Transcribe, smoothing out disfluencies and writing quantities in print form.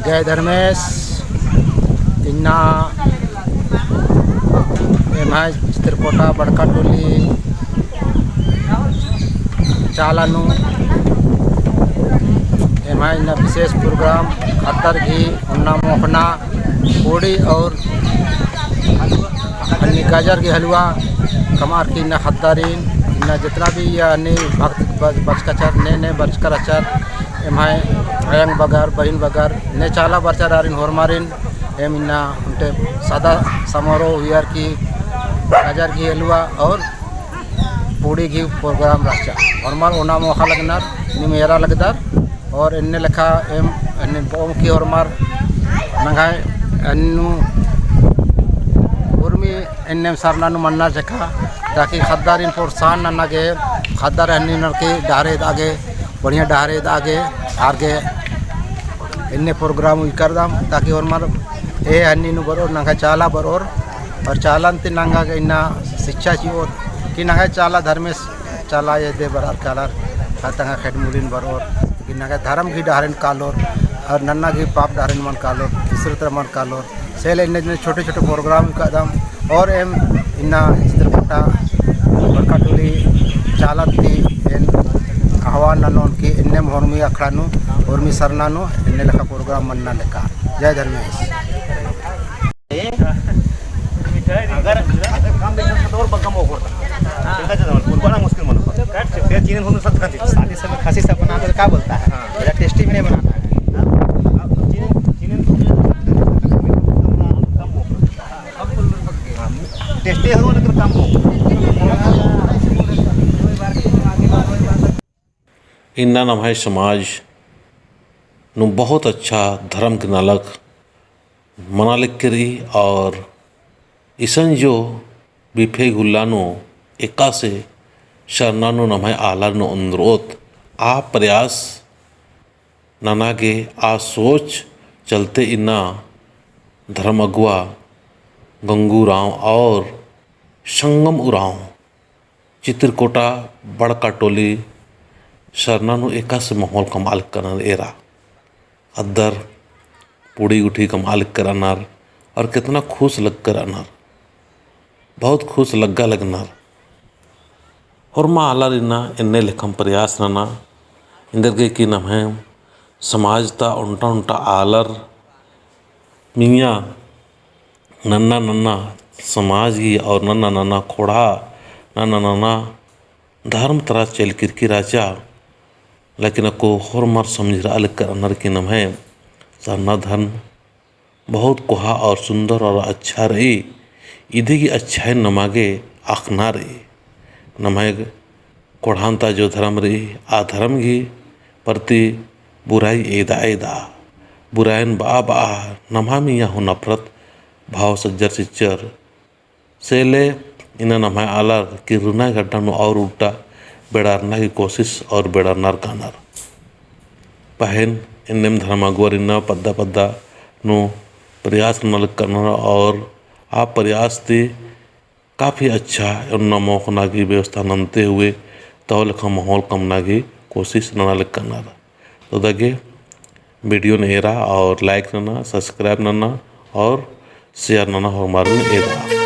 जय धर्मेश इन्ना एमाय चित्रकोटा बड़का टोली चालानु एमाय इन्ना विशेष प्रोग्राम खतर घी उन्ना मोखना पूड़ी और अन्य गाजर के हलवा कमार की इन्ना खद्दारीन इन्ना जितना भी यह अन्य भक्त बचकचर ने बचकर अचर एमाय अयंग बगर बहिन बगर ने चाला बरचारारिन होरमारिन एम इन्ना उनटे सादा समारोह हुआ की गाजर की हलवा और पूड़ी घी प्रोग्राम रचा हरमार ओना मोखा लगनार मेरा लगदार और इन्ने लेखा एम ओम की हरमार नंगाय अन्नु उर्मी इन्ने सरनानु मन्ना जका ताकि खद्दारिन प्रोत्साहन न गे खद्दार अन्नी नरके डारे दागे बढ़िया डारे दागे आगे इन्ने प्रोग्राम करदाम ताकि हरमार ए अन्नी नु बरोर नंगा चाला बरोर और चालन ती नंगा इन्ना शिक्षा चिओ कि नंगा चाला धर्मेश चाला ये दे बरार कालार खातंगा खेडमुलिन बरोर कि नंगा धर्म की डारन कालोर और नन्ना की पाप डारन मन कालोर तीसरे मन कालोर सेल इन्ने छोटे छोटे प्रोग्राम कदम और एम इन्ना चित्रकोटा बड़का टोली चालती आह्वान ननो उनकी इन्ने हरमी अखड़ानु हरमी सरनानु इन्ने लेखा प्रोग्राम मन्ना लेका जय धर्मेश अगर काम देखना तो और कम होगा बड़ा मुश्किल मन फिर चीन होने सब शादी समय खासी सब बना कर क्या बोलता है मेरा टेस्टी भी नहीं बनाना है टेस्टी हो लेकिन कम हो इन्ना नमाय समाज नु बहुत अच्छा धर्म के नालक मनालिक करी और ईसन जो बिफे गुल्लानो एका से शरणानु नमाय आलानो अनुरोध आ प्रयास नानागे आ सोच चलते इन्ना धर्म अगुआ गंगू राव और संगम उराव चित्रकोटा बड़का टोली शरणानु एका से माहौल कमाल करना एरा अदर पूड़ी उठी कमाल करानार और कितना खुश लग कर अनार बहुत खुश लग्गा लगनार और माँ आला रिना इन्ने लेखम प्रयास रना इंदर के कि नम है समाजता उल्टा उल्टा आलर मियाँ नन्ना नन्ना समाज की और नन्ना नन्ना खोड़ा नन्ना नन्ना धर्म तरह चल किरकी राजा लेकिन को होर मार समझ रहा अलग कर अनर की नम है सरना धर्म बहुत कोहा और सुंदर और अच्छा रही इधे की अच्छाई नमागे आखना रही नमाय कोढ़ानता जो धर्म रही आ धर्म की प्रति बुराई एदा एदा बुरायन बा बा नमामी या हो नफरत भाव सज्जर सिच्चर सेले इन्हें नमाय आलर कि रुना गड्ढा और उल्टा बेड़ारना की कोशिश और बेड़ारनार गानार पहन इन्नेम धर्मागुआर इन्ना पद्दा पद्दा नो प्रयास नल करना और आप प्रयास थे काफ़ी अच्छा उन्ना मोखना की व्यवस्था नमते हुए तो लखा माहौल कमना की कोशिश नल करना तो दगे वीडियो नेरा और लाइक करना सब्सक्राइब करना और शेयर करना हमारे एरा